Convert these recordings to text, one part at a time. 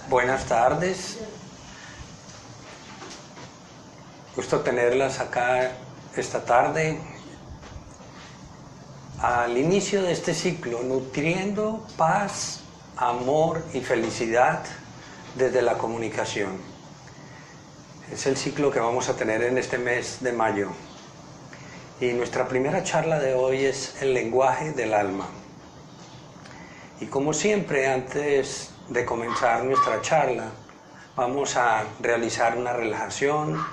Buenas tardes. Gusto tenerlas acá esta tarde. Al inicio de este ciclo, nutriendo paz, amor y felicidad desde la comunicación. Es el ciclo que vamos a tener en este mes de mayo. Y nuestra primera charla de hoy es el lenguaje del alma. Y como siempre, antes de comenzar nuestra charla, vamos a realizar una relajación.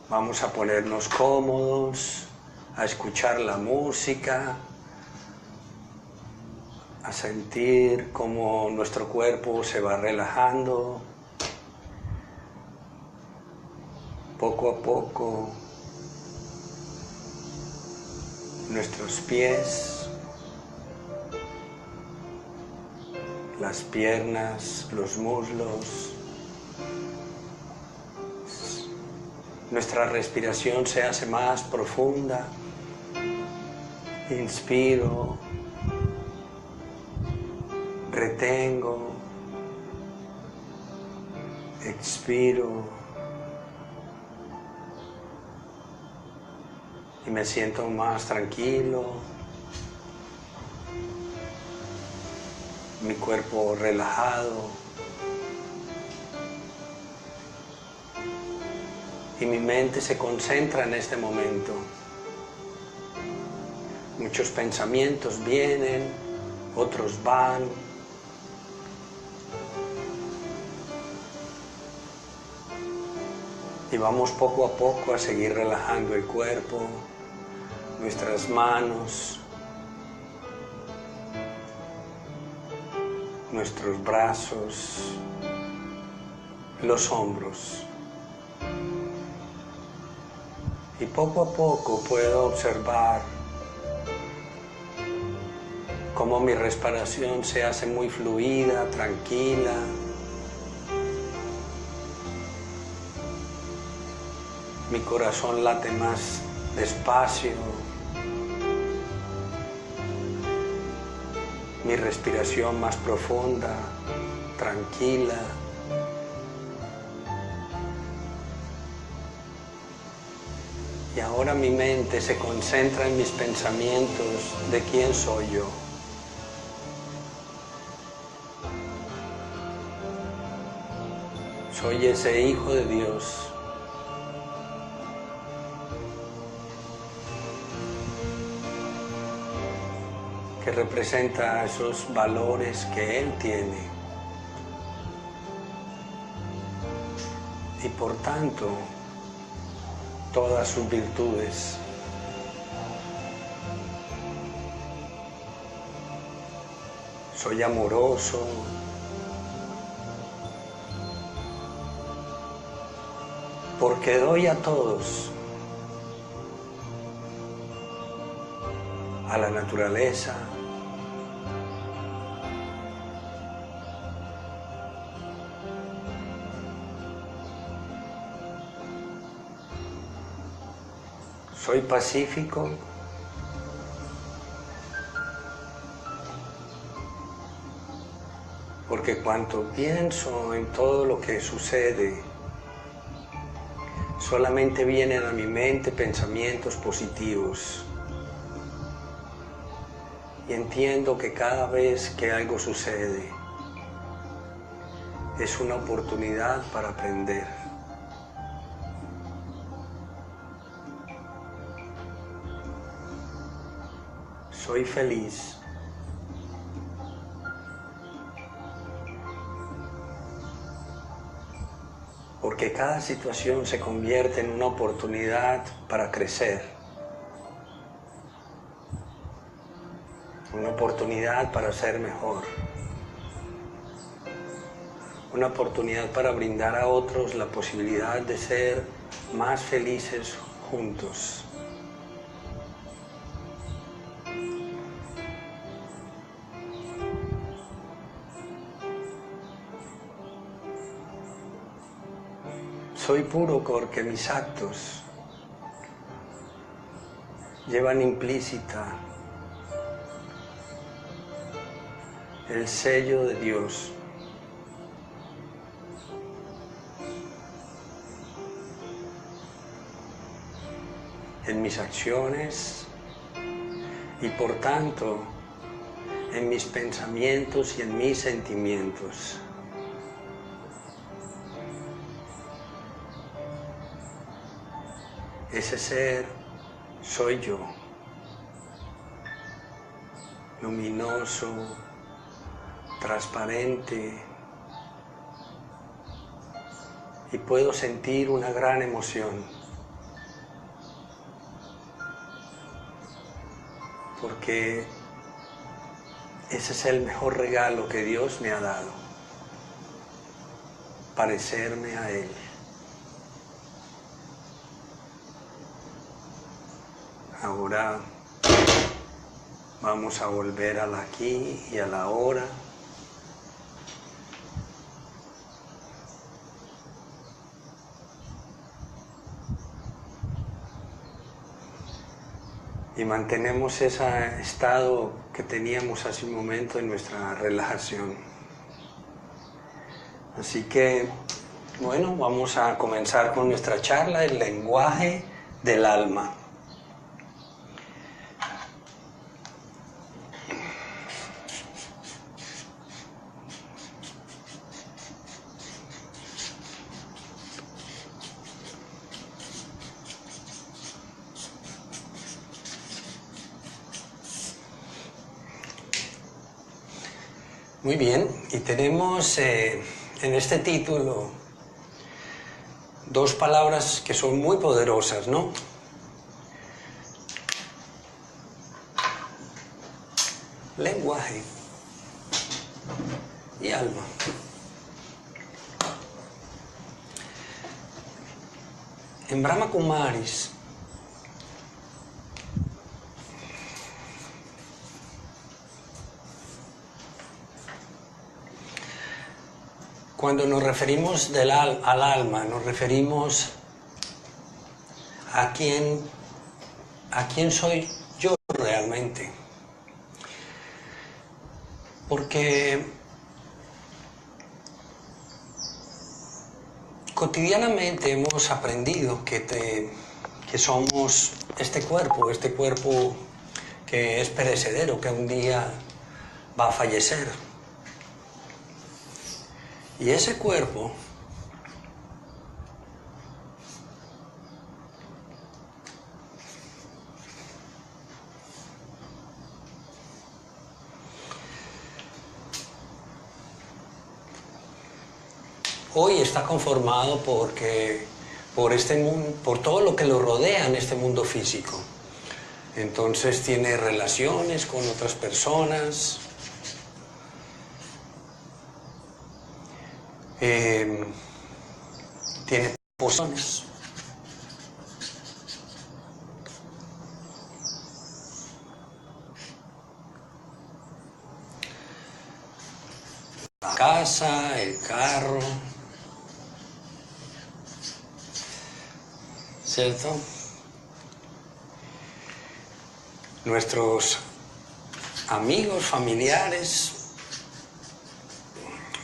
Vamos a ponernos cómodos, a escuchar la música, a sentir cómo nuestro cuerpo se va relajando. Poco a poco, nuestros pies, las piernas, los muslos, nuestra respiración se hace más profunda. Inspiro, retengo, expiro y me siento más tranquilo. Mi cuerpo relajado y mi mente se concentra en este momento. Muchos pensamientos vienen, otros van. Y vamos poco a poco a seguir relajando el cuerpo, nuestras manos, nuestros brazos, los hombros. Y poco a poco puedo observar cómo mi respiración se hace muy fluida, tranquila. Mi corazón late más despacio. Mi respiración más profunda, tranquila. Y ahora mi mente se concentra en mis pensamientos de quién soy yo. Soy ese hijo de Dios. Que representa esos valores que Él tiene. Y por tanto, todas sus virtudes. Soy amoroso. Porque doy a todos, a la naturaleza, soy pacífico, porque cuanto pienso en todo lo que sucede, solamente vienen a mi mente pensamientos positivos. Y entiendo que cada vez que algo sucede, es una oportunidad para aprender. Soy feliz. Porque cada situación se convierte en una oportunidad para crecer. Una oportunidad para ser mejor. Una oportunidad para brindar a otros la posibilidad de ser más felices juntos. Soy puro porque mis actos llevan implícita el sello de Dios. En mis acciones y por tanto en mis pensamientos y en mis sentimientos. Ese ser soy yo, luminoso, transparente, y puedo sentir una gran emoción, porque ese es el mejor regalo que Dios me ha dado, parecerme a Él. Ahora vamos a volver al aquí y a la ahora. Y mantenemos ese estado que teníamos hace un momento en nuestra relajación. Así que, bueno, vamos a comenzar con nuestra charla, el lenguaje del alma. Muy bien, y tenemos en este título dos palabras que son muy poderosas, ¿no? Lenguaje y alma. En Brahma Kumaris cuando nos referimos al alma, nos referimos a quién soy yo realmente. Porque cotidianamente hemos aprendido que somos este cuerpo que es perecedero, que un día va a fallecer. Y ese cuerpo hoy está conformado por todo lo que lo rodea en este mundo físico. Entonces tiene relaciones con otras personas, tiene posiciones, la casa, el carro, ¿cierto? Nuestros amigos, familiares,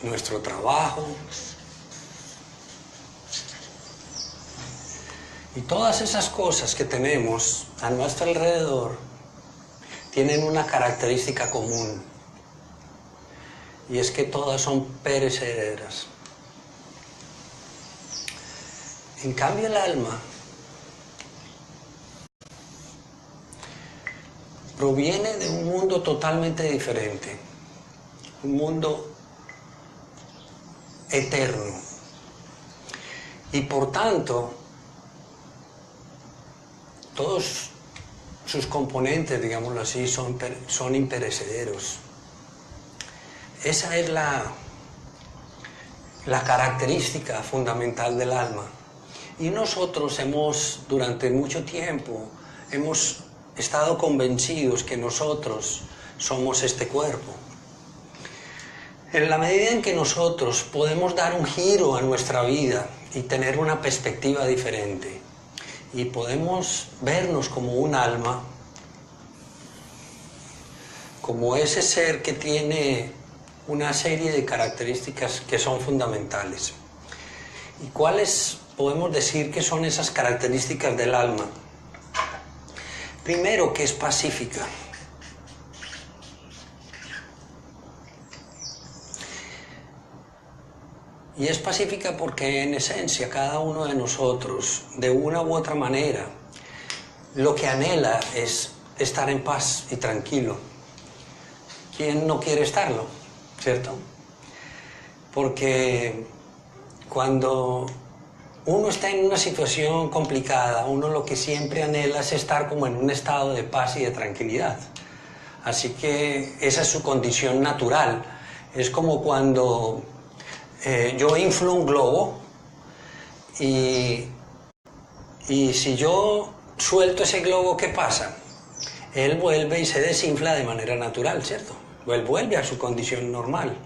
nuestro trabajo. Y todas esas cosas que tenemos a nuestro alrededor tienen una característica común. Y es que todas son perecederas. En cambio, el alma proviene de un mundo totalmente diferente. Un mundo eterno. Y por tanto, todos sus componentes, digámoslo así, son imperecederos. Esa es la característica fundamental del alma. Y nosotros durante mucho tiempo, hemos estado convencidos que nosotros somos este cuerpo. En la medida en que nosotros podemos dar un giro a nuestra vida y tener una perspectiva diferente, y podemos vernos como un alma, como ese ser que tiene una serie de características que son fundamentales. ¿Y cuáles podemos decir que son esas características del alma? Primero, que es pacífica. Y es pacífica porque en esencia cada uno de nosotros, de una u otra manera, lo que anhela es estar en paz y tranquilo. ¿Quién no quiere estarlo? ¿Cierto? Porque cuando uno está en una situación complicada, uno lo que siempre anhela es estar como en un estado de paz y de tranquilidad. Así que esa es su condición natural. Es como cuando yo inflo un globo y si yo suelto ese globo, ¿qué pasa? Él vuelve y se desinfla de manera natural, ¿cierto? Él vuelve a su condición normal.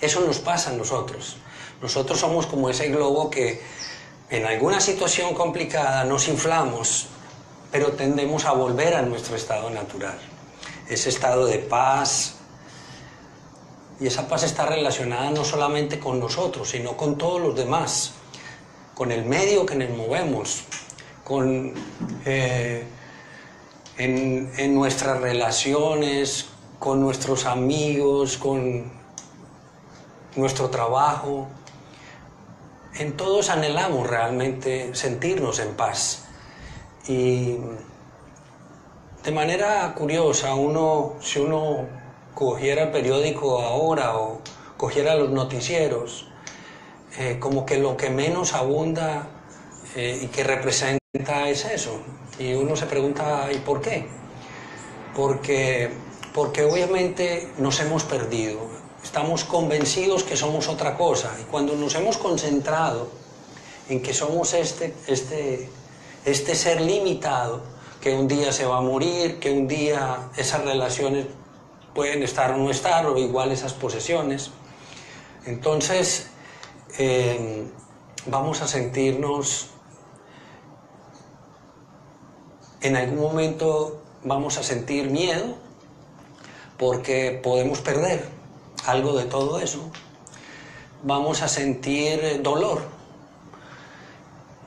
Eso nos pasa a nosotros. Nosotros somos como ese globo que en alguna situación complicada nos inflamos, pero tendemos a volver a nuestro estado natural. Ese estado de paz. Y esa paz está relacionada no solamente con nosotros, sino con todos los demás, con el medio que nos movemos, en nuestras relaciones, con nuestros amigos, con nuestro trabajo. En todos anhelamos realmente sentirnos en paz. Y de manera curiosa, si uno cogiera el periódico ahora o cogiera los noticieros, como que lo que menos abunda y que representa es eso. Y uno se pregunta, ¿y por qué? Porque obviamente nos hemos perdido. Estamos convencidos que somos otra cosa. Y cuando nos hemos concentrado en que somos este ser limitado, que un día se va a morir, que un día esas relaciones pueden estar o no estar, o igual esas posesiones, entonces vamos a sentirnos, en algún momento vamos a sentir miedo, porque podemos perder algo de todo eso. Vamos a sentir dolor,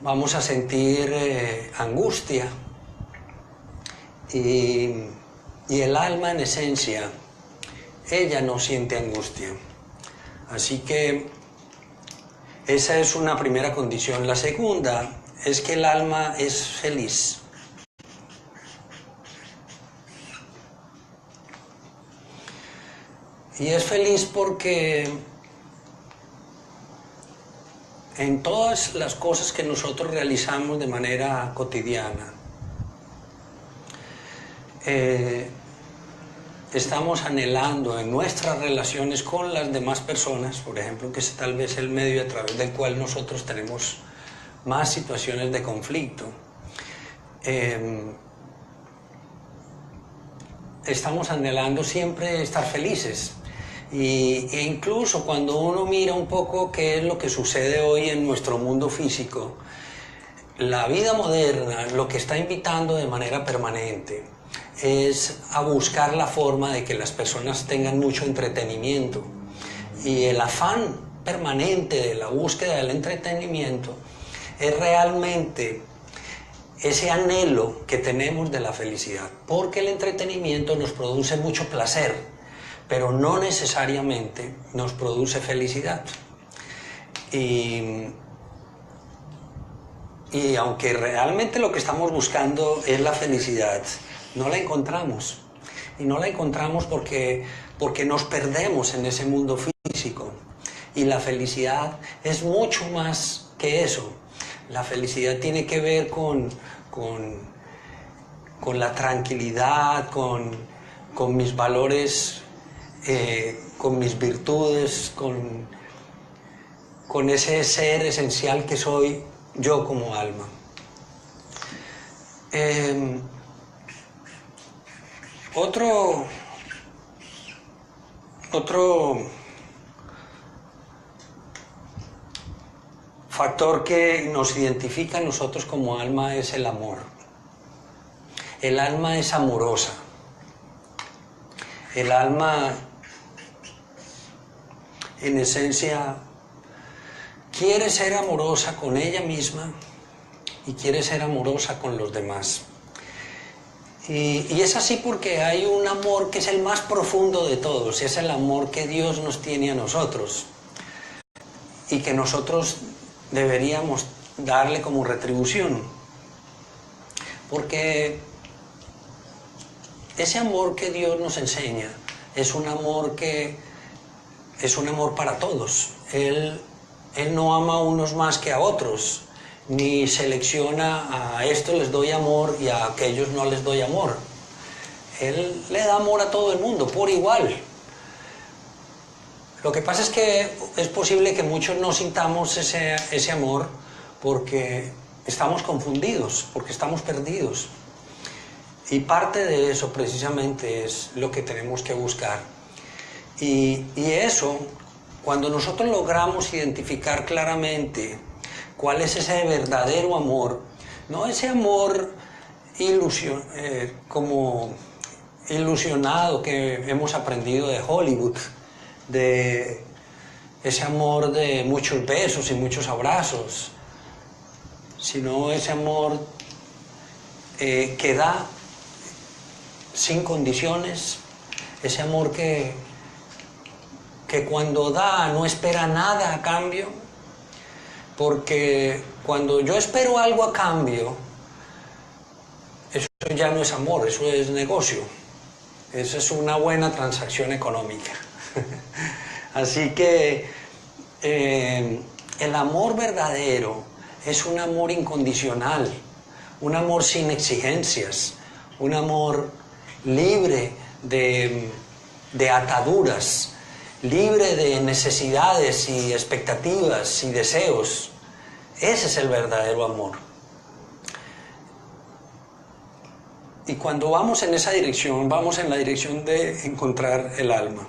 vamos a sentir angustia, y el alma en esencia, ella no siente angustia. Así que esa es una primera condición. La segunda es que el alma es feliz. Y es feliz porque en todas las cosas que nosotros realizamos de manera cotidiana, estamos anhelando en nuestras relaciones con las demás personas, por ejemplo, que es tal vez el medio a través del cual nosotros tenemos más situaciones de conflicto, estamos anhelando siempre estar felices. E incluso cuando uno mira un poco qué es lo que sucede hoy en nuestro mundo físico, la vida moderna lo que está invitando de manera permanente es a buscar la forma de que las personas tengan mucho entretenimiento. Y el afán permanente de la búsqueda del entretenimiento es realmente ese anhelo que tenemos de la felicidad, porque el entretenimiento nos produce mucho placer, pero no necesariamente nos produce felicidad. Y aunque realmente lo que estamos buscando es la felicidad, no la encontramos. Y no la encontramos porque nos perdemos en ese mundo físico. Y la felicidad es mucho más que eso. La felicidad tiene que ver con la tranquilidad, con mis valores, con mis virtudes, con ese ser esencial que soy yo como alma. Otro factor que nos identifica a nosotros como alma es el amor. El alma es amorosa. El alma en esencia, quiere ser amorosa con ella misma y quiere ser amorosa con los demás. Y es así porque hay un amor que es el más profundo de todos, es el amor que Dios nos tiene a nosotros y que nosotros deberíamos darle como retribución. Porque ese amor que Dios nos enseña es un amor para todos. Él no ama a unos más que a otros, ni selecciona a estos les doy amor y a aquellos no les doy amor. Él le da amor a todo el mundo, por igual. Lo que pasa es que es posible que muchos no sintamos ese amor porque estamos confundidos, porque estamos perdidos. Y parte de eso precisamente es lo que tenemos que buscar. Y eso, cuando nosotros logramos identificar claramente cuál es ese verdadero amor, no ese amor como ilusionado que hemos aprendido de Hollywood, de ese amor de muchos besos y muchos abrazos, sino ese amor que da sin condiciones, ese amor que cuando da no espera nada a cambio, porque cuando yo espero algo a cambio, eso ya no es amor, eso es negocio, eso es una buena transacción económica. Así que el amor verdadero es un amor incondicional, un amor sin exigencias, un amor libre de ataduras, libre de necesidades y expectativas y deseos. Ese es el verdadero amor. Y cuando vamos en esa dirección, vamos en la dirección de encontrar el alma.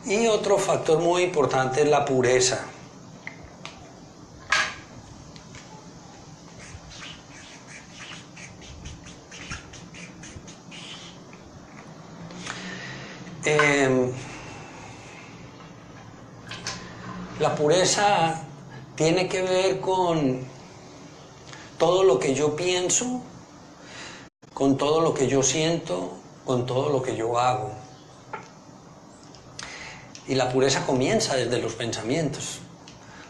Y otro factor muy importante es la pureza. La pureza tiene que ver con todo lo que yo pienso, con todo lo que yo siento, con todo lo que yo hago. Y la pureza comienza desde los pensamientos,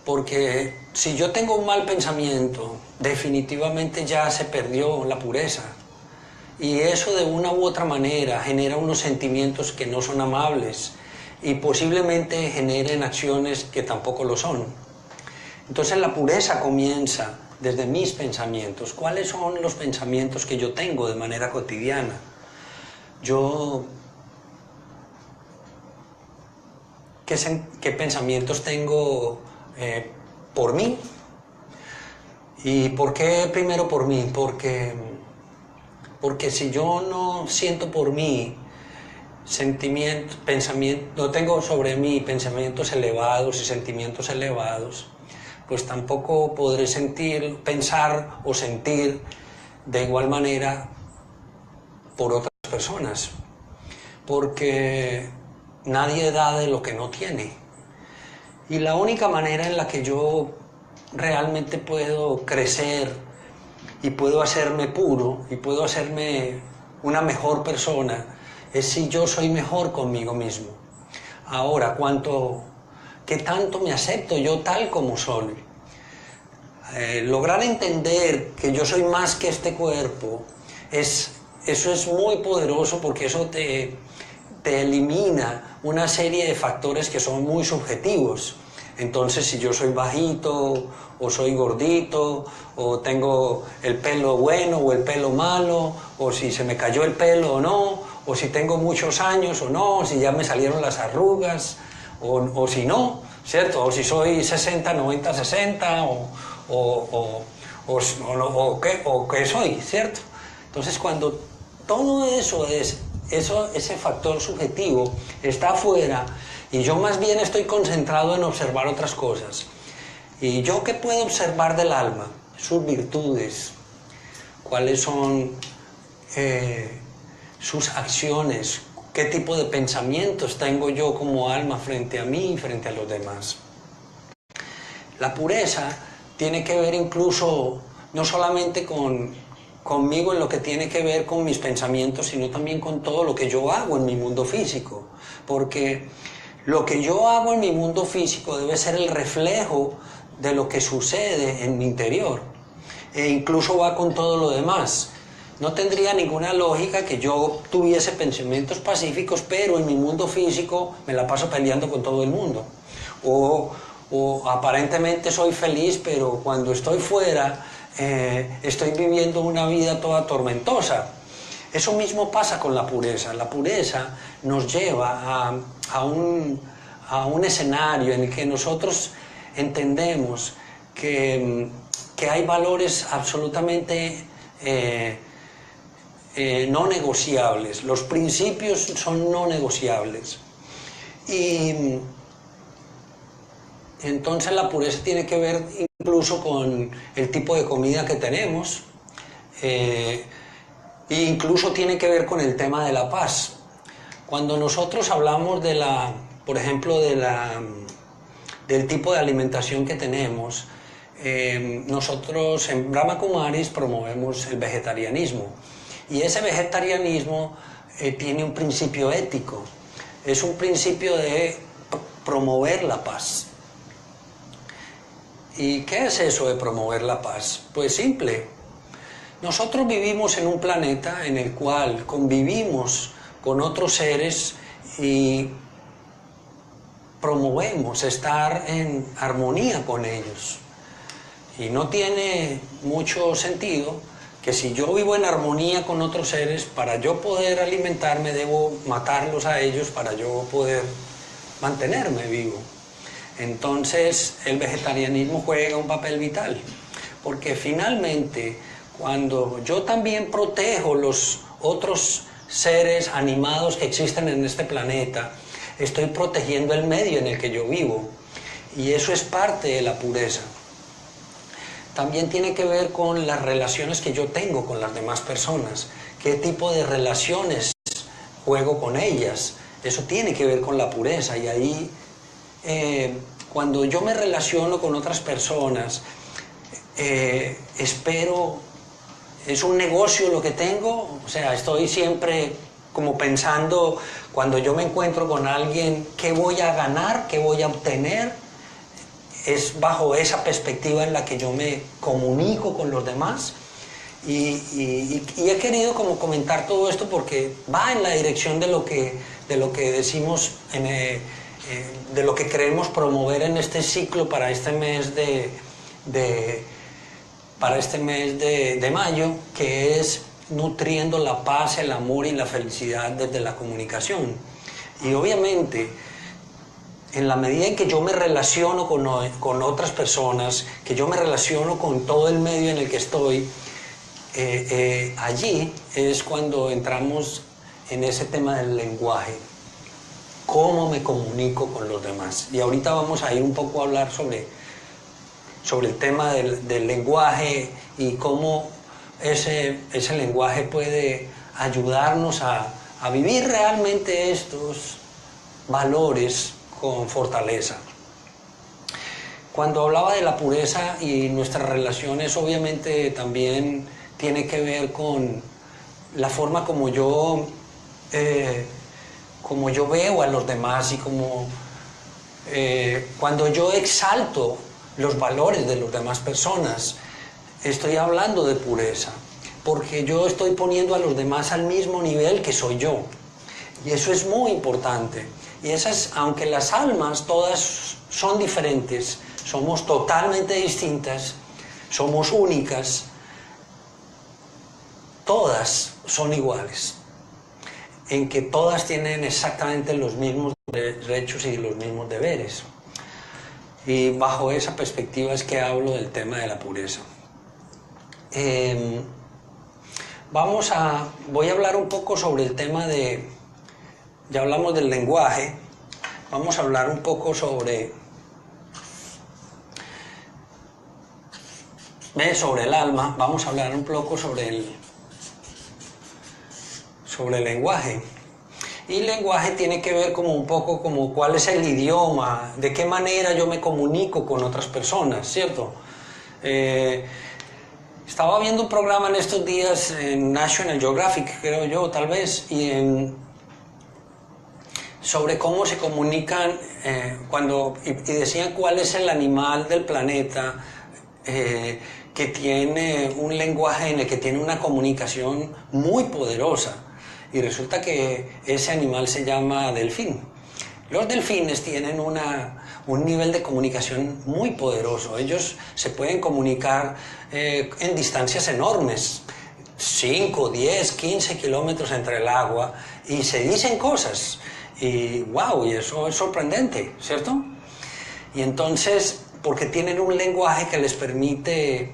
porque si yo tengo un mal pensamiento, definitivamente ya se perdió la pureza. Y eso de una u otra manera genera unos sentimientos que no son amables y posiblemente generen acciones que tampoco lo son. Entonces la pureza comienza desde mis pensamientos. ¿Cuáles son los pensamientos que yo tengo de manera cotidiana? ¿Qué pensamientos tengo por mí? ¿Y por qué primero por mí? Porque si yo no siento por mí no tengo sobre mí pensamientos elevados y sentimientos elevados, pues tampoco podré pensar o sentir de igual manera por otras personas, porque nadie da de lo que no tiene. Y la única manera en la que yo realmente puedo crecer y puedo hacerme puro y puedo hacerme una mejor persona es si yo soy mejor conmigo mismo. Ahora, ¿qué tanto me acepto yo tal como soy? Lograr entender que yo soy más que este cuerpo, eso es muy poderoso, porque eso te elimina una serie de factores que son muy subjetivos. Entonces, si yo soy bajito, o soy gordito, o tengo el pelo bueno o el pelo malo, o si se me cayó el pelo o no, o si tengo muchos años o no, o si ya me salieron las arrugas, o si no, ¿cierto? O si soy 60, 90, 60, o qué soy, ¿cierto? Entonces, cuando todo eso ese factor subjetivo está afuera y yo más bien estoy concentrado en observar otras cosas, y yo ¿qué puedo observar del alma? Sus virtudes, cuáles son sus acciones, qué tipo de pensamientos tengo yo como alma frente a mí y frente a los demás. La pureza tiene que ver incluso no solamente conmigo en lo que tiene que ver con mis pensamientos, sino también con todo lo que yo hago en mi mundo físico, porque lo que yo hago en mi mundo físico debe ser el reflejo de lo que sucede en mi interior, e incluso va con todo lo demás. No tendría ninguna lógica que yo tuviese pensamientos pacíficos, pero en mi mundo físico me la paso peleando con todo el mundo. O aparentemente soy feliz, pero cuando estoy fuera estoy viviendo una vida toda tormentosa. Eso mismo pasa con la pureza. La pureza nos lleva a un escenario en el que nosotros entendemos que hay valores absolutamente no negociables. Los principios son no negociables. Y entonces la pureza tiene que ver incluso con el tipo de comida que tenemos, e incluso tiene que ver con el tema de la paz. Cuando nosotros hablamos por ejemplo, del tipo de alimentación que tenemos, nosotros en Brahma Kumaris promovemos el vegetarianismo, y ese vegetarianismo tiene un principio ético, es un principio de promover la paz. ¿Y qué es eso de promover la paz? Pues simple. Nosotros vivimos en un planeta en el cual convivimos con otros seres y promovemos estar en armonía con ellos. Y no tiene mucho sentido que si yo vivo en armonía con otros seres, para yo poder alimentarme debo matarlos a ellos para yo poder mantenerme vivo. Entonces el vegetarianismo juega un papel vital, porque finalmente cuando yo también protejo los otros seres animados que existen en este planeta, estoy protegiendo el medio en el que yo vivo, y eso es parte de la pureza. También tiene que ver con las relaciones que yo tengo con las demás personas, qué tipo de relaciones juego con ellas, eso tiene que ver con la pureza. Y ahí cuando yo me relaciono con otras personas, espero, es un negocio lo que tengo, o sea, estoy siempre como pensando, cuando yo me encuentro con alguien, ¿qué voy a ganar? ¿Qué voy a obtener? Es bajo esa perspectiva en la que yo me comunico con los demás. Y he querido como comentar todo esto porque va en la dirección de lo que decimos, de lo que queremos promover en este ciclo para este mes de mayo, que es nutriendo la paz, el amor y la felicidad desde la comunicación. Y obviamente, en la medida en que yo me relaciono con otras personas, que yo me relaciono con todo el medio en el que estoy, allí es cuando entramos en ese tema del lenguaje. ¿Cómo me comunico con los demás? Y ahorita vamos a ir un poco a hablar sobre el tema del lenguaje y cómo ese lenguaje puede ayudarnos a vivir realmente estos valores con fortaleza. Cuando hablaba de la pureza y nuestras relaciones, obviamente también tiene que ver con la forma como yo veo a los demás, y cuando yo exalto los valores de las demás personas, estoy hablando de pureza, porque yo estoy poniendo a los demás al mismo nivel que soy yo, y eso es muy importante. Y aunque las almas todas son diferentes, somos totalmente distintas, somos únicas, todas son iguales, en que todas tienen exactamente los mismos derechos y los mismos deberes. Y bajo esa perspectiva es que hablo del tema de la pureza. Voy a hablar un poco sobre el tema ya hablamos del lenguaje, vamos a hablar un poco sobre el alma, vamos a hablar un poco sobre el lenguaje. Y lenguaje tiene que ver como un poco como cuál es el idioma, de qué manera yo me comunico con otras personas, ¿cierto? Estaba viendo un programa en estos días en National Geographic, creo yo, tal vez, sobre cómo se comunican y decían cuál es el animal del planeta que tiene un lenguaje en el que tiene una comunicación muy poderosa. Y resulta que ese animal se llama delfín. Los delfines tienen un nivel de comunicación muy poderoso. Ellos se pueden comunicar en distancias enormes, 5, 10, 15 kilómetros entre el agua, y se dicen cosas. Y wow, y eso es sorprendente, ¿cierto? Y entonces, porque tienen un lenguaje que les permite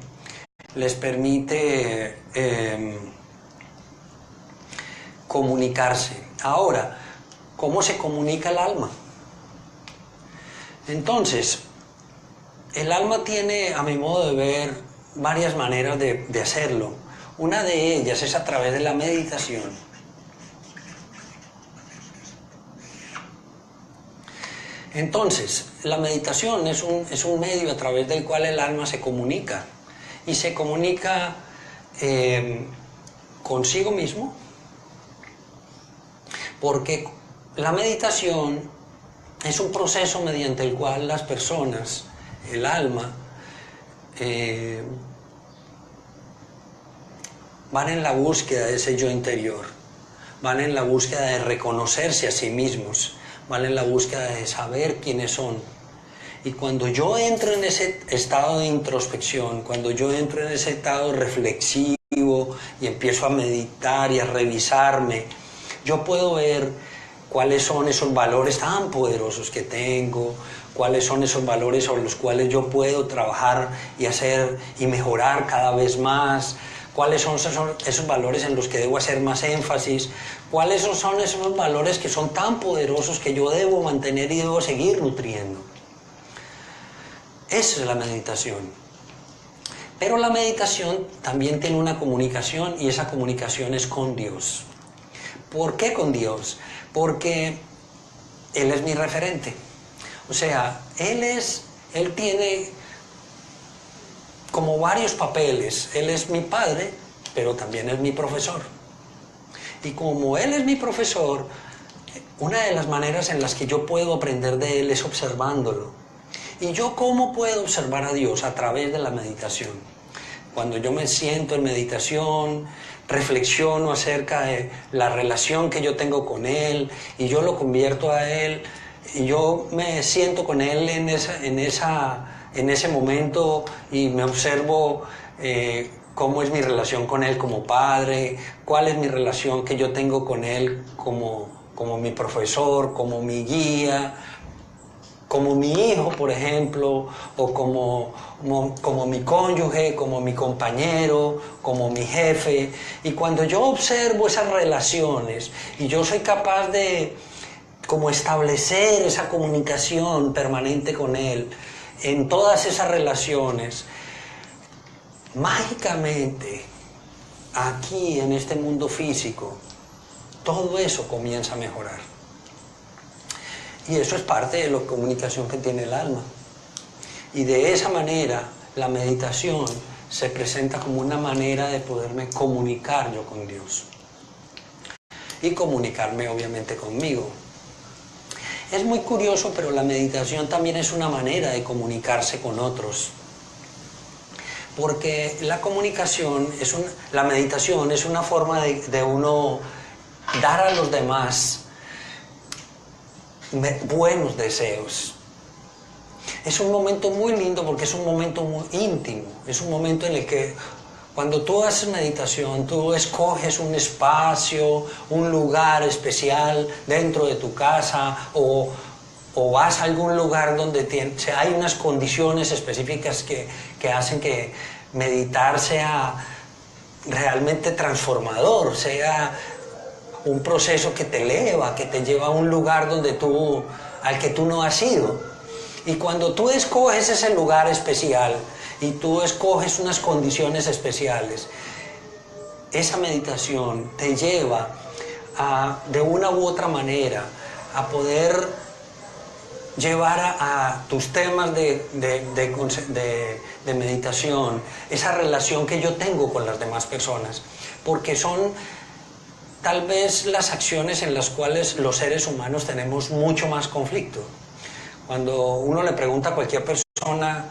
comunicarse. Ahora, ¿cómo se comunica el alma? Entonces, el alma tiene, a mi modo de ver, varias maneras de hacerlo. Una de ellas es a través de la meditación. Entonces, la meditación es un medio a través del cual el alma se comunica. Y se comunica consigo mismo, porque la meditación es un proceso mediante el cual las personas, el alma, van en la búsqueda de ese yo interior, van en la búsqueda de reconocerse a sí mismos, van en la búsqueda de saber quiénes son. Y cuando yo entro en ese estado de introspección, cuando yo entro en ese estado reflexivo y empiezo a meditar y a revisarme, yo puedo ver cuáles son esos valores tan poderosos que tengo, cuáles son esos valores sobre los cuales yo puedo trabajar y hacer y mejorar cada vez más, cuáles son esos valores en los que debo hacer más énfasis, cuáles son esos valores que son tan poderosos que yo debo mantener y debo seguir nutriendo. Esa es la meditación. Pero la meditación también tiene una comunicación, y esa comunicación es con Dios. ¿Por qué con Dios? Porque Él es mi referente. O sea, Él tiene como varios papeles. Él es mi padre, pero también es mi profesor. Y como Él es mi profesor, una de las maneras en las que yo puedo aprender de Él es observándolo. ¿Y yo cómo puedo observar a Dios? A través de la meditación. Cuando yo me siento en meditación, reflexiono acerca de la relación que yo tengo con Él, y yo lo convierto a Él, y yo me siento con Él en ese momento, y me observo cómo es mi relación con Él como padre, cuál es mi relación que yo tengo con Él como mi profesor, como mi guía, como mi hijo, por ejemplo, o como mi cónyuge, como mi compañero, como mi jefe. Y cuando yo observo esas relaciones y yo soy capaz de como establecer esa comunicación permanente con Él en todas esas relaciones, mágicamente, aquí en este mundo físico, todo eso comienza a mejorar. Y eso es parte de la comunicación que tiene el alma. Y de esa manera, la meditación se presenta como una manera de poderme comunicar yo con Dios. Y comunicarme, obviamente, conmigo. Es muy curioso, pero la meditación también es una manera de comunicarse con otros. Porque la meditación es una forma de uno dar a los demás buenos deseos. Es un momento muy lindo porque es un momento muy íntimo, es un momento en el que cuando tú haces meditación, tú escoges un espacio, un lugar especial dentro de tu casa, o vas a algún lugar donde hay unas condiciones específicas que hacen que meditar sea realmente transformador, sea un proceso que te eleva, que te lleva a un lugar al que tú no has ido. Y cuando tú escoges ese lugar especial y tú escoges unas condiciones especiales, esa meditación te lleva de una u otra manera, a poder llevar a tus temas de meditación, esa relación que yo tengo con las demás personas, porque son tal vez las acciones en las cuales los seres humanos tenemos mucho más conflicto. Cuando uno le pregunta a cualquier persona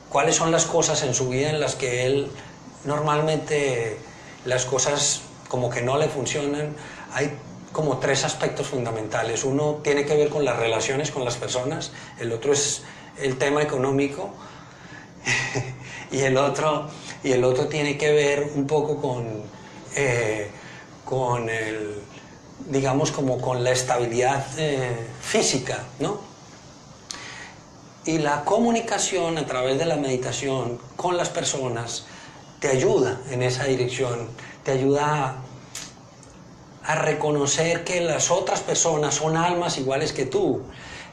cuáles son las cosas en su vida en las que él normalmente las cosas como que no le funcionan, hay como tres aspectos fundamentales. Uno tiene que ver con las relaciones con las personas, el otro es el tema económico y el otro tiene que ver un poco con el, digamos, como con la estabilidad física, ¿no? Y la comunicación a través de la meditación con las personas te ayuda en esa dirección, te ayuda a reconocer que las otras personas son almas iguales que tú.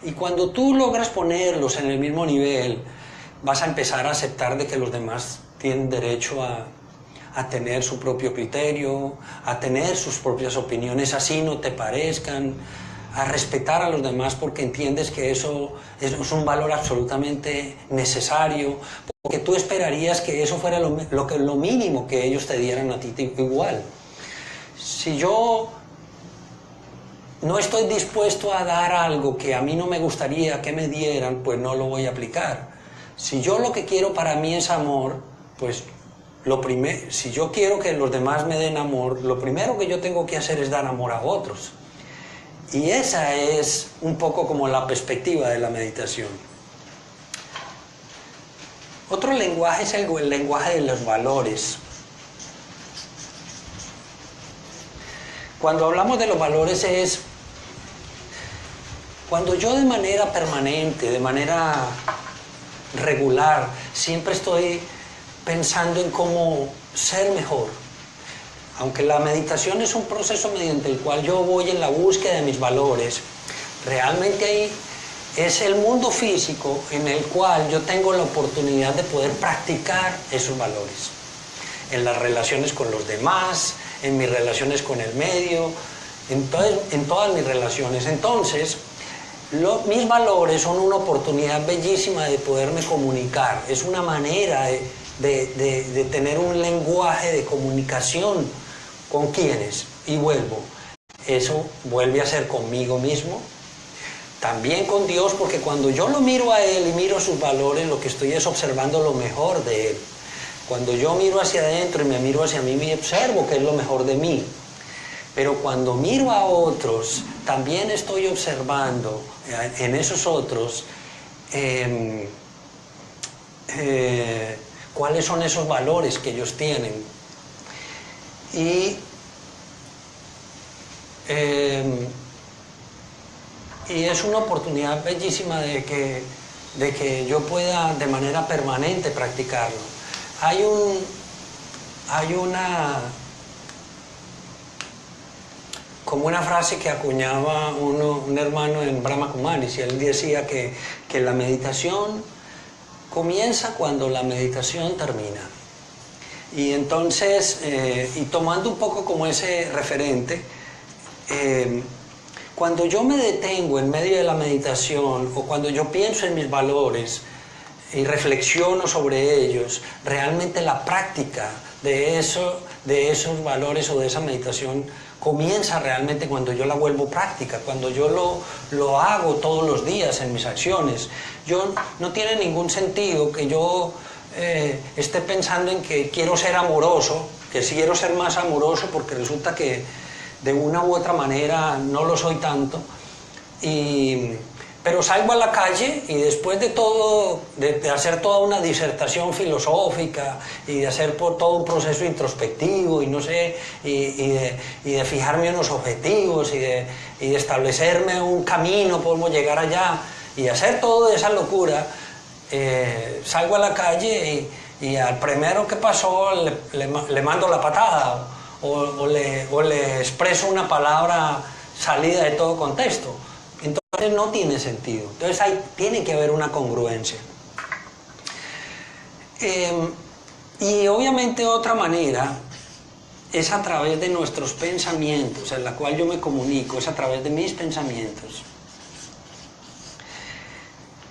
Y cuando tú logras ponerlos en el mismo nivel, vas a empezar a aceptar de que los demás tienen derecho a tener su propio criterio, a tener sus propias opiniones, así no te parezcan, a respetar a los demás porque entiendes que eso es un valor absolutamente necesario, porque tú esperarías que eso fuera lo mínimo que ellos te dieran a ti igual. Si yo no estoy dispuesto a dar algo que a mí no me gustaría que me dieran, pues no lo voy a aplicar. Si yo lo que quiero para mí es amor, pues si yo quiero que los demás me den amor, lo primero que yo tengo que hacer es dar amor a otros. Y esa es un poco como la perspectiva de la meditación. Otro lenguaje es el lenguaje de los valores. Cuando hablamos de los valores es cuando yo de manera permanente, de manera regular, siempre estoy pensando en cómo ser mejor. Aunque la meditación es un proceso mediante el cual yo voy en la búsqueda de mis valores, realmente ahí es el mundo físico en el cual yo tengo la oportunidad de poder practicar esos valores. En las relaciones con los demás, en mis relaciones con el medio, en todas mis relaciones. Entonces, mis valores son una oportunidad bellísima de poderme comunicar. Es una manera de tener un lenguaje de comunicación con quienes. Y eso vuelve a ser conmigo mismo, también con Dios, porque cuando yo lo miro a Él y miro sus valores, lo que estoy es observando lo mejor de Él. Cuando yo miro hacia adentro y me miro hacia mí, me observo que es lo mejor de mí. Pero cuando miro a otros, también estoy observando en esos otros cuáles son esos valores que ellos tienen. Y es una oportunidad bellísima de que yo pueda de manera permanente practicarlo. Hay como una frase que acuñaba un hermano en Brahma Kumaris, y él decía que la meditación comienza cuando la meditación termina. Y entonces, y tomando un poco como ese referente, cuando yo me detengo en medio de la meditación o cuando yo pienso en mis valores y reflexiono sobre ellos, realmente la práctica de esos valores o de esa meditación comienza realmente cuando yo la vuelvo práctica, cuando yo lo hago todos los días en mis acciones. No tiene ningún sentido que yo esté pensando en que quiero ser amoroso, que si quiero ser más amoroso, porque resulta que de una u otra manera no lo soy tanto, pero salgo a la calle y después de todo, de hacer toda una disertación filosófica y de hacer todo un proceso introspectivo y no sé, y de fijarme unos objetivos y de establecerme un camino por cómo llegar allá y hacer toda esa locura, salgo a la calle y al primero que pasó le mando la patada o le expreso una palabra salida de todo contexto. Entonces no tiene sentido. Entonces tiene que haber una congruencia. Y obviamente otra manera es a través de nuestros pensamientos, en la cual yo me comunico, es a través de mis pensamientos.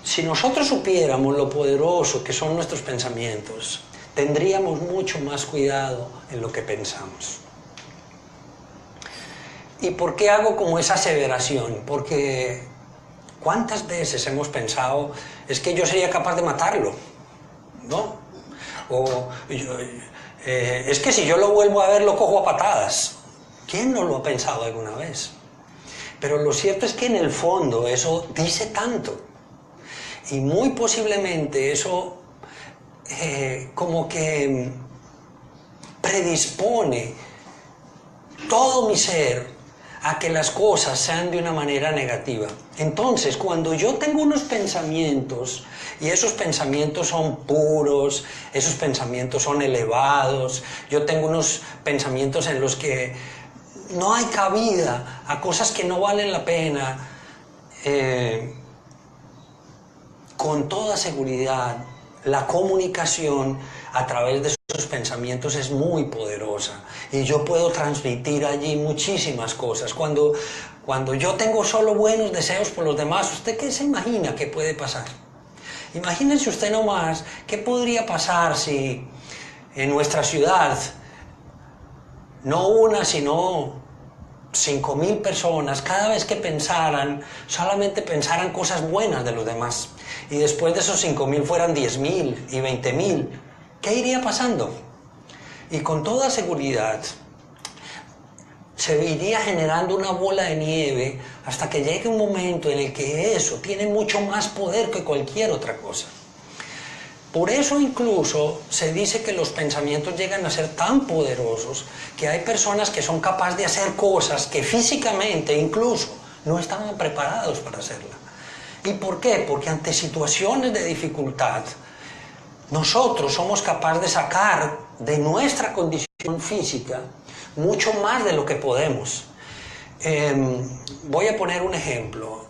Si nosotros supiéramos lo poderoso que son nuestros pensamientos, tendríamos mucho más cuidado en lo que pensamos. ¿Y por qué hago como esa aseveración? Porque ¿cuántas veces hemos pensado, es que yo sería capaz de matarlo? ¿No? O es que si yo lo vuelvo a ver lo cojo a patadas. ¿Quién no lo ha pensado alguna vez? Pero lo cierto es que en el fondo eso dice tanto. Y muy posiblemente eso como que predispone todo mi ser a que las cosas sean de una manera negativa. Entonces, cuando yo tengo unos pensamientos, y esos pensamientos son puros, esos pensamientos son elevados, yo tengo unos pensamientos en los que no hay cabida a cosas que no valen la pena, con toda seguridad, la comunicación a través de esos pensamientos es muy poderosa y yo puedo transmitir allí muchísimas cosas. Cuando yo tengo solo buenos deseos por los demás, ¿usted qué se imagina que puede pasar? Imagínense usted nomás qué podría pasar si en nuestra ciudad no una sino 5,000 personas cada vez que pensaran, solamente pensaran cosas buenas de los demás, y después de esos 5,000 fueran 10,000 y 20,000, ¿qué iría pasando? Y con toda seguridad se iría generando una bola de nieve hasta que llegue un momento en el que eso tiene mucho más poder que cualquier otra cosa. Por eso incluso se dice que los pensamientos llegan a ser tan poderosos que hay personas que son capaces de hacer cosas que físicamente incluso no estaban preparados para hacerla. ¿Y por qué? Porque ante situaciones de dificultad nosotros somos capaces de sacar de nuestra condición física mucho más de lo que podemos. Voy a poner un ejemplo.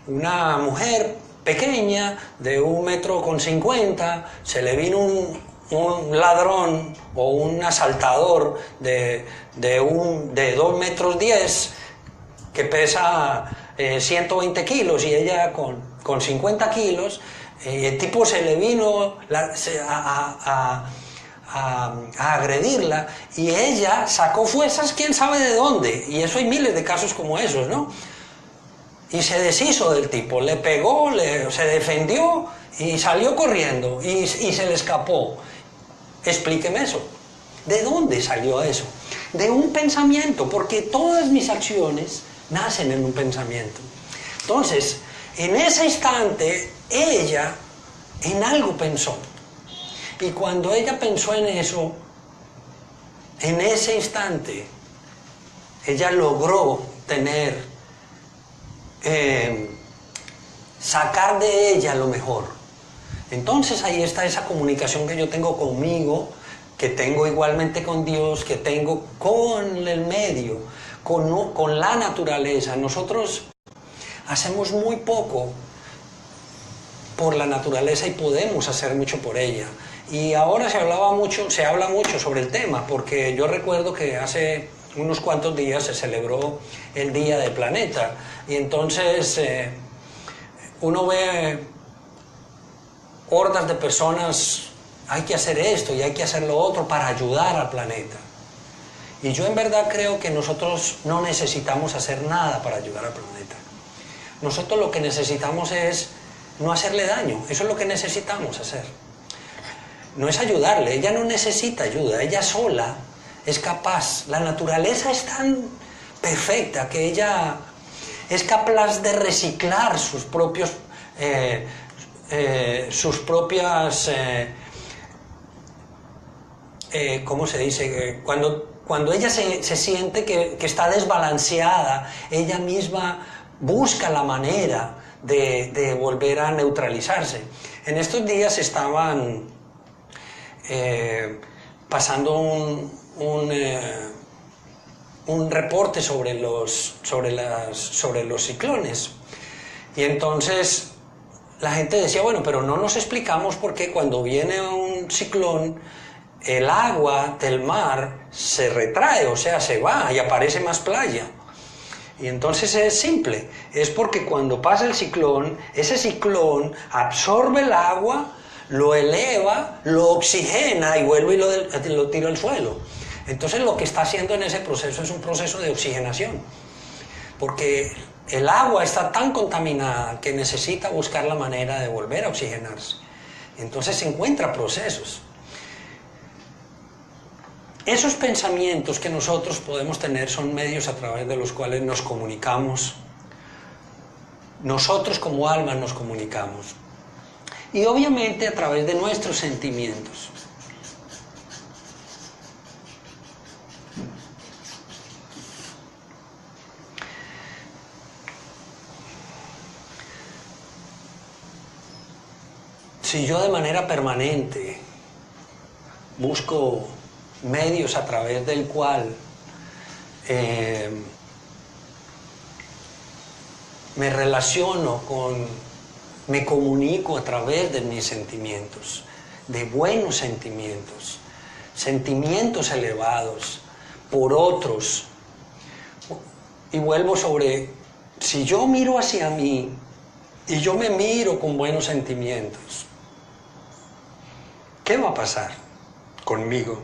Una mujer pequeña de 1,50 m, se le vino un ladrón o un asaltador de 2,10 m que pesa 120 kilos y ella con 50 kilos, el tipo se le vino a agredirla y ella sacó fuerzas quién sabe de dónde, y eso hay miles de casos como esos, ¿no? Y se deshizo del tipo, le pegó, se defendió y salió corriendo y se le escapó. Explíqueme eso. ¿De dónde salió eso? De un pensamiento, porque todas mis acciones nacen en un pensamiento. Entonces, en ese instante, ella en algo pensó. Y cuando ella pensó en eso, en ese instante, ella logró sacar de ella lo mejor. Entonces ahí está esa comunicación que yo tengo conmigo, que tengo igualmente con Dios, que tengo con el medio, con la naturaleza. Nosotros hacemos muy poco por la naturaleza y podemos hacer mucho por ella. Y ahora se habla mucho sobre el tema, porque yo recuerdo que hace unos cuantos días se celebró el Día del Planeta, y entonces uno ve hordas de personas, hay que hacer esto y hay que hacer lo otro para ayudar al planeta. Y yo en verdad creo que nosotros no necesitamos hacer nada para ayudar al planeta. Nosotros lo que necesitamos es no hacerle daño, eso es lo que necesitamos hacer. No es ayudarle, ella no necesita ayuda, ella sola es capaz. La naturaleza es tan perfecta que ella es capaz de reciclar sus propias ¿cómo se dice? Cuando ella se siente que está desbalanceada, ella misma busca la manera de volver a neutralizarse. En estos días estaban pasando un reporte sobre los ciclones, y entonces la gente decía, bueno, pero no nos explicamos por qué cuando viene un ciclón el agua del mar se retrae, o sea, se va y aparece más playa. Y entonces es simple, es porque cuando pasa el ciclón, ese ciclón absorbe el agua, lo eleva, lo oxigena y vuelve y lo tira al suelo. Entonces lo que está haciendo en ese proceso es un proceso de oxigenación, porque el agua está tan contaminada que necesita buscar la manera de volver a oxigenarse. Entonces se encuentra procesos. Esos pensamientos que nosotros podemos tener son medios a través de los cuales nos comunicamos. Nosotros como alma nos comunicamos. Y obviamente a través de nuestros sentimientos. Si yo de manera permanente busco medios a través del cual me relaciono me comunico a través de mis sentimientos, de buenos sentimientos, sentimientos elevados por otros. Y vuelvo sobre, si yo miro hacia mí y yo me miro con buenos sentimientos, ¿qué va a pasar conmigo?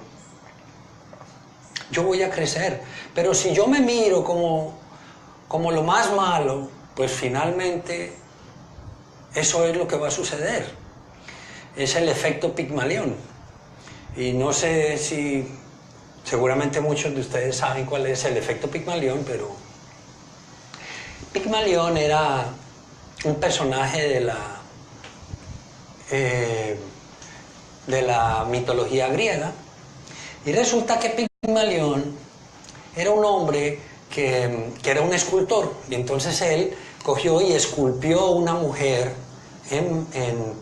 Yo voy a crecer, pero si yo me miro como lo más malo, pues finalmente eso es lo que va a suceder. Es el efecto Pigmalión. Y no sé si, seguramente muchos de ustedes saben cuál es el efecto Pigmalión, pero Pigmalión era un personaje de la mitología griega, y resulta que Pigmalión era un hombre que era un escultor, y entonces él cogió y esculpió una mujer en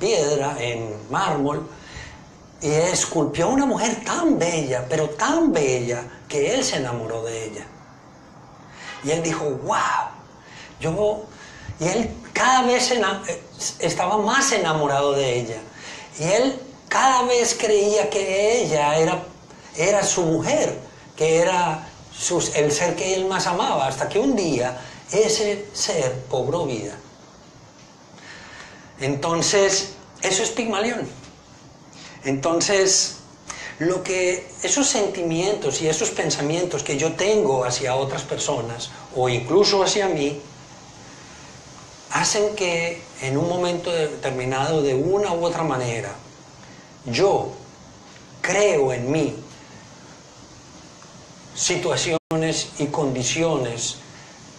piedra, en mármol, y esculpió una mujer tan bella, pero tan bella, que él se enamoró de ella. Y él dijo, wow, y él cada vez estaba más enamorado de ella, y él cada vez creía que ella era su mujer, que era el ser que él más amaba, hasta que un día ese ser cobró vida. Entonces, eso es Pigmalión. Entonces, esos sentimientos y esos pensamientos que yo tengo hacia otras personas, o incluso hacia mí, hacen que en un momento determinado, de una u otra manera, yo creo en mí situaciones y condiciones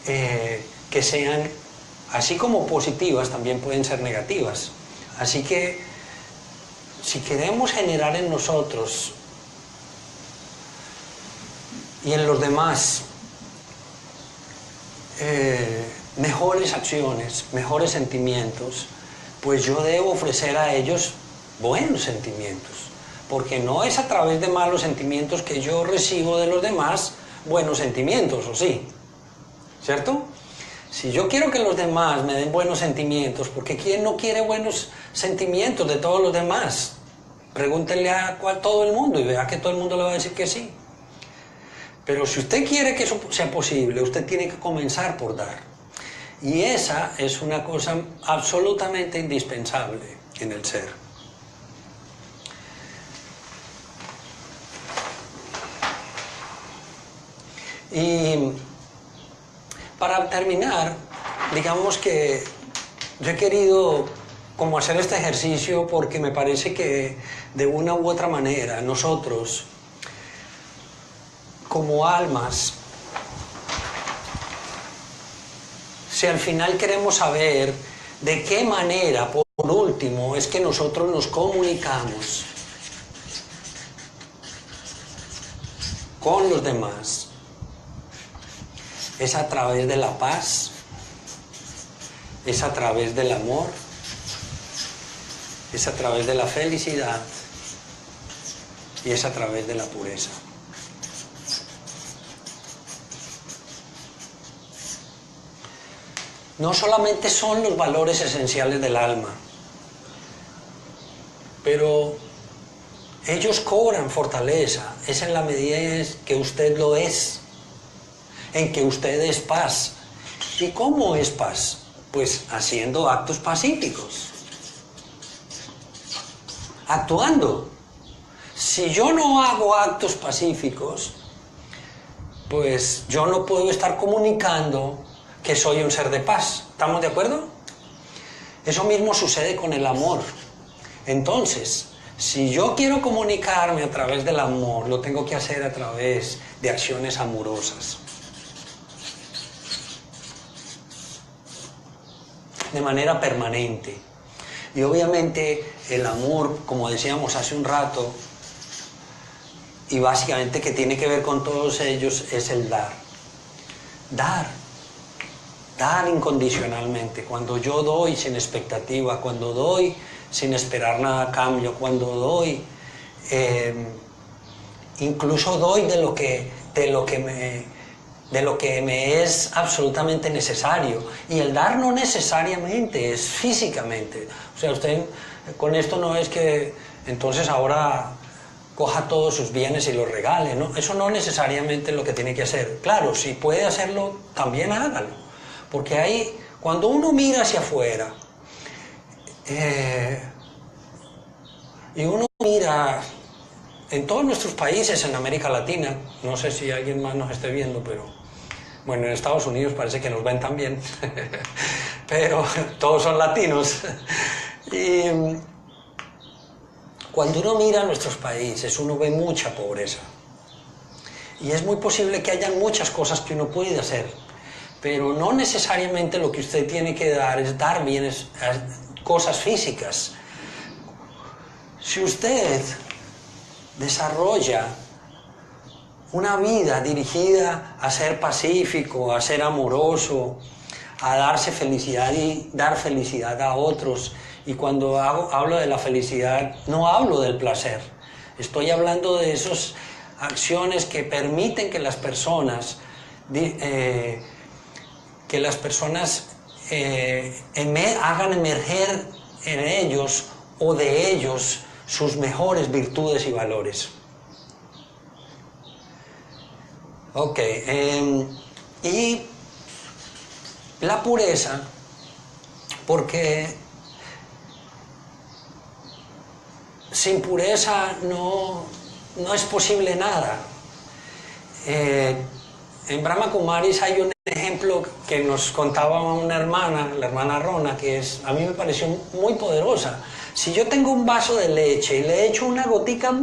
que sean, así como positivas, también pueden ser negativas. Así que, si queremos generar en nosotros y en los demás mejores acciones, mejores sentimientos, pues yo debo ofrecer a ellos buenos sentimientos, porque no es a través de malos sentimientos que yo recibo de los demás buenos sentimientos, ¿o sí? ¿Cierto? Si yo quiero que los demás me den buenos sentimientos, porque ¿quién no quiere buenos sentimientos de todos los demás? Pregúntenle a todo el mundo y vea que todo el mundo le va a decir que sí. Pero si usted quiere que eso sea posible, usted tiene que comenzar por dar. Y esa es una cosa absolutamente indispensable en el ser. Y para terminar, digamos que yo he querido como hacer este ejercicio porque me parece que de una u otra manera nosotros como almas, si al final queremos saber de qué manera, por último, es que nosotros nos comunicamos con los demás, es a través de la paz, es a través del amor, es a través de la felicidad y es a través de la pureza. No solamente son los valores esenciales del alma, pero ellos cobran fortaleza, es en la medida en que usted lo es, en que usted es paz. ¿Y cómo es paz? Pues haciendo actos pacíficos, actuando. Si yo no hago actos pacíficos, pues yo no puedo estar comunicando que soy un ser de paz. ¿Estamos de acuerdo? Eso mismo sucede con el amor. Entonces, si yo quiero comunicarme a través del amor, lo tengo que hacer a través de acciones amorosas. De manera permanente. Y obviamente el amor, como decíamos hace un rato, y básicamente que tiene que ver con todos ellos, es el dar. Dar incondicionalmente. Cuando yo doy sin expectativa, cuando doy sin esperar nada a cambio, cuando doy, incluso doy de lo que me es absolutamente necesario. Y el dar no necesariamente es físicamente. O sea, usted con esto no es que entonces ahora coja todos sus bienes y los regale, ¿no? Eso no necesariamente es lo que tiene que hacer. Claro, si puede hacerlo, también hágalo. Porque ahí, cuando uno mira hacia afuera, y uno mira en todos nuestros países, en América Latina, no sé si alguien más nos esté viendo, pero bueno, en Estados Unidos parece que nos ven también, pero todos son latinos. Y cuando uno mira nuestros países, uno ve mucha pobreza. Y es muy posible que hayan muchas cosas que uno puede hacer, pero no necesariamente lo que usted tiene que dar es dar bienes, cosas físicas. Si usted desarrolla una vida dirigida a ser pacífico, a ser amoroso, a darse felicidad y dar felicidad a otros, y cuando hablo de la felicidad, no hablo del placer, estoy hablando de esas acciones que permiten que las personas hagan emerger en ellos o de ellos sus mejores virtudes y valores. Ok, y la pureza, porque sin pureza no es posible nada. En Brahma Kumaris hay un ejemplo que nos contaba una hermana, la hermana Rona, que a mí me pareció muy poderosa. Si yo tengo un vaso de leche y le echo una gotica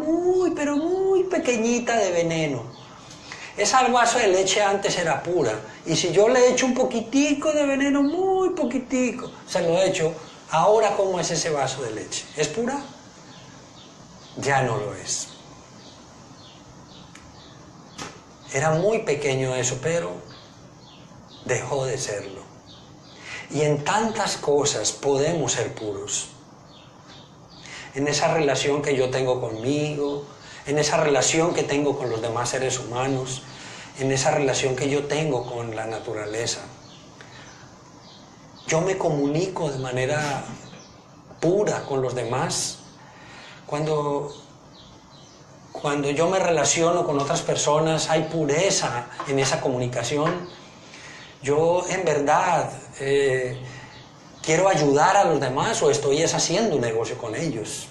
pero muy pequeñita de veneno, ese vaso de leche antes era pura, y si yo le echo un poquitico de veneno, muy poquitico, se lo echo, ahora ¿cómo es ese vaso de leche? ¿Es pura? Ya no lo es. Era muy pequeño eso, pero dejó de serlo. Y en tantas cosas podemos ser puros. En esa relación que yo tengo conmigo, en esa relación que tengo con los demás seres humanos, en esa relación que yo tengo con la naturaleza. Yo me comunico de manera pura con los demás. Cuando yo me relaciono con otras personas, hay pureza en esa comunicación. Yo en verdad quiero ayudar a los demás o estoy haciendo un negocio con ellos.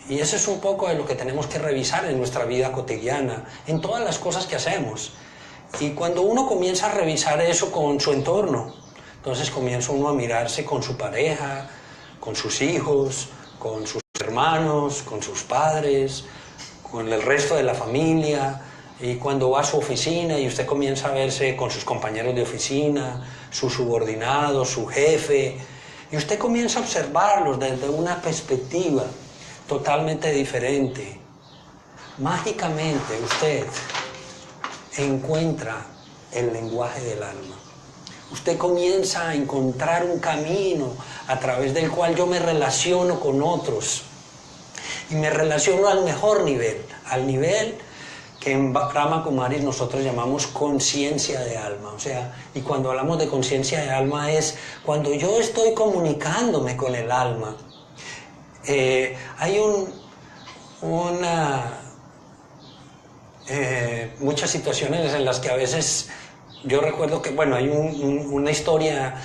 Y eso es un poco de lo que tenemos que revisar en nuestra vida cotidiana, en todas las cosas que hacemos. Y cuando uno comienza a revisar eso con su entorno, entonces comienza uno a mirarse con su pareja, con sus hijos, con sus hermanos, con sus padres, con el resto de la familia. Y cuando va a su oficina y usted comienza a verse con sus compañeros de oficina, sus subordinados, su jefe, y usted comienza a observarlos desde una perspectiva totalmente diferente. Mágicamente usted encuentra el lenguaje del alma. Usted comienza a encontrar un camino a través del cual yo me relaciono con otros. Y me relaciono al mejor nivel, al nivel que en Brahma Kumaris nosotros llamamos conciencia de alma. O sea, y cuando hablamos de conciencia de alma es cuando yo estoy comunicándome con el alma. Hay muchas situaciones en las que a veces yo recuerdo que, bueno, hay una historia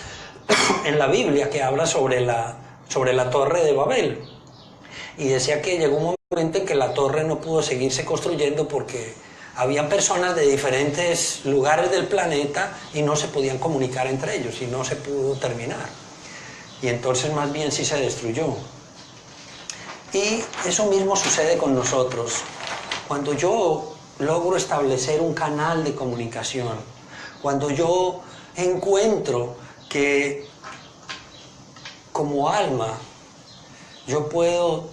en la Biblia que habla sobre la Torre de Babel, y decía que llegó un momento en que la torre no pudo seguirse construyendo porque había personas de diferentes lugares del planeta y no se podían comunicar entre ellos y no se pudo terminar, y entonces más bien sí se destruyó. Y eso mismo sucede con nosotros. Cuando yo logro establecer un canal de comunicación, cuando yo encuentro que como alma yo puedo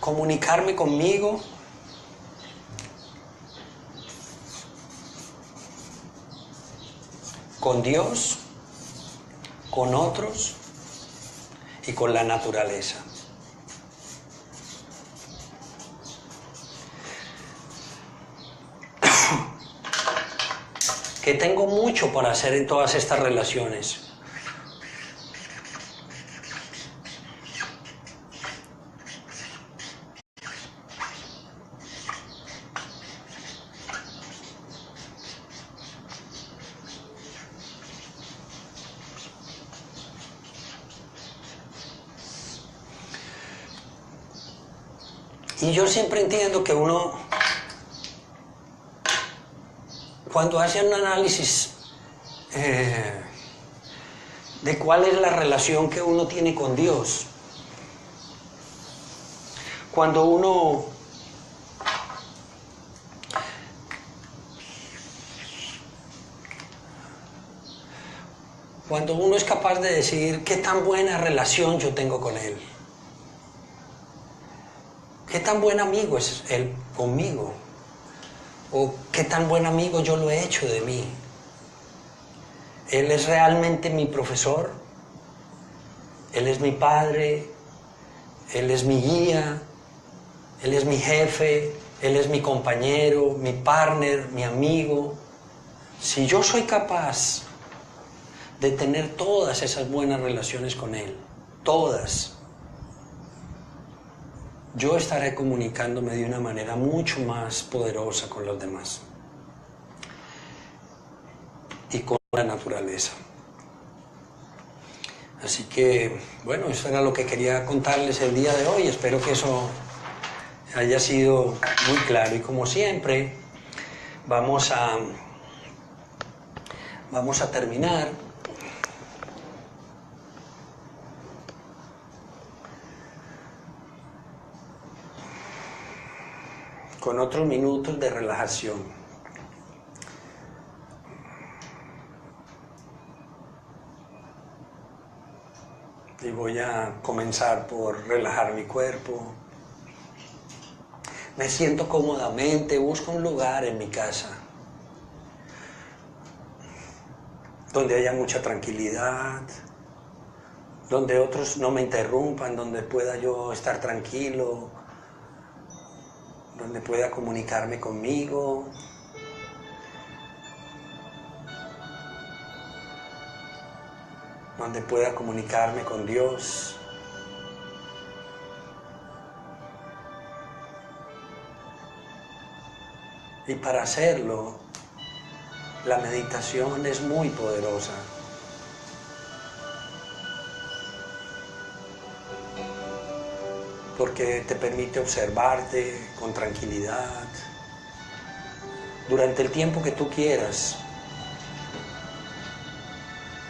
comunicarme conmigo, con Dios, con otros y con la naturaleza. Que tengo mucho para hacer en todas estas relaciones. Y yo siempre entiendo que uno, cuando hace un análisis de cuál es la relación que uno tiene con Dios, cuando uno es capaz de decir qué tan buena relación yo tengo con Él, qué tan buen amigo es Él conmigo, o qué tan buen amigo yo lo he hecho de mí. Él es realmente mi profesor, Él es mi padre, Él es mi guía, Él es mi jefe, Él es mi compañero, mi partner, mi amigo. Si yo soy capaz de tener todas esas buenas relaciones con Él, todas, yo estaré comunicándome de una manera mucho más poderosa con los demás y con la naturaleza. Así que, bueno, eso era lo que quería contarles el día de hoy. Espero que eso haya sido muy claro. Y como siempre, vamos a terminar con otros minutos de relajación. Y voy a comenzar por relajar mi cuerpo. Me siento cómodamente, busco un lugar en mi casa donde haya mucha tranquilidad, donde otros no me interrumpan, donde pueda yo estar tranquilo, donde pueda comunicarme conmigo. Donde pueda comunicarme con Dios. Y para hacerlo, la meditación es muy poderosa. Porque te permite observarte con tranquilidad durante el tiempo que tú quieras.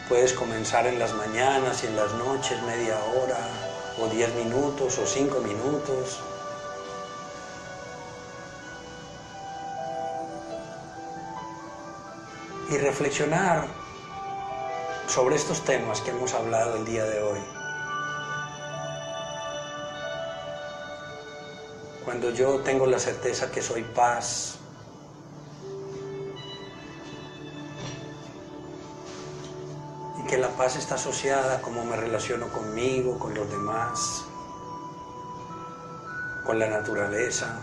Puedes comenzar en las mañanas y en las noches, media hora, o 10 minutos, o 5 minutos. Y reflexionar sobre estos temas que hemos hablado el día de hoy. Cuando yo tengo la certeza que soy paz, que la paz está asociada a cómo me relaciono conmigo, con los demás, con la naturaleza,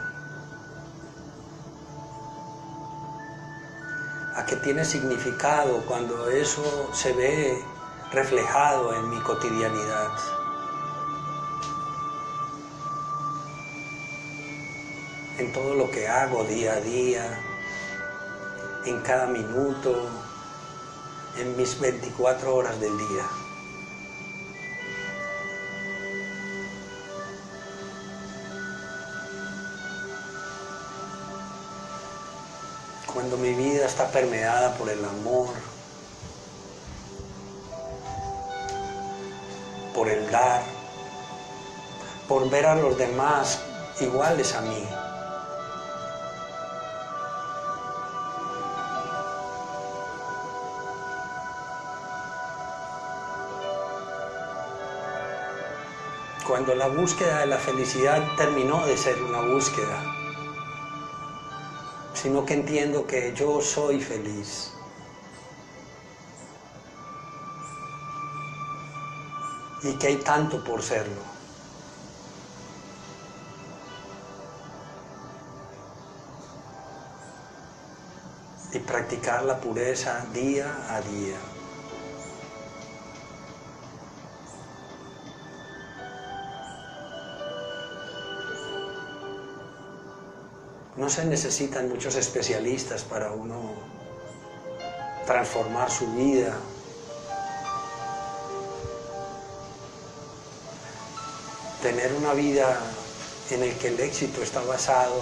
a que tiene significado cuando eso se ve reflejado en mi cotidianidad. en todo lo que hago día a día, en cada minuto, en mis 24 horas del día. Cuando mi vida está permeada por el amor, por el dar, por ver a los demás iguales a mí. Cuando la búsqueda de la felicidad terminó de ser una búsqueda, sino que entiendo que yo soy feliz. Y que hay tanto por serlo. Y practicar la pureza día a día. No se necesitan muchos especialistas para uno transformar su vida. Tener una vida en la que el éxito está basado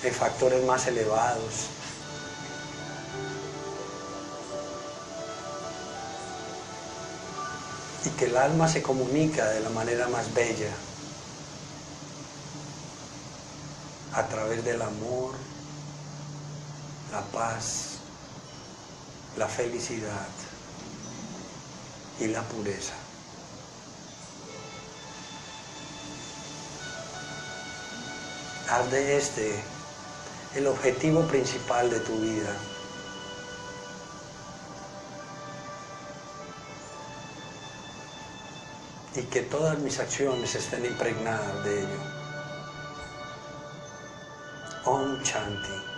en factores más elevados. Y que el alma se comunica de la manera más bella, a través del amor, la paz, la felicidad y la pureza. Haz de este el objetivo principal de tu vida. Y que todas mis acciones estén impregnadas de ello. Om Shanti.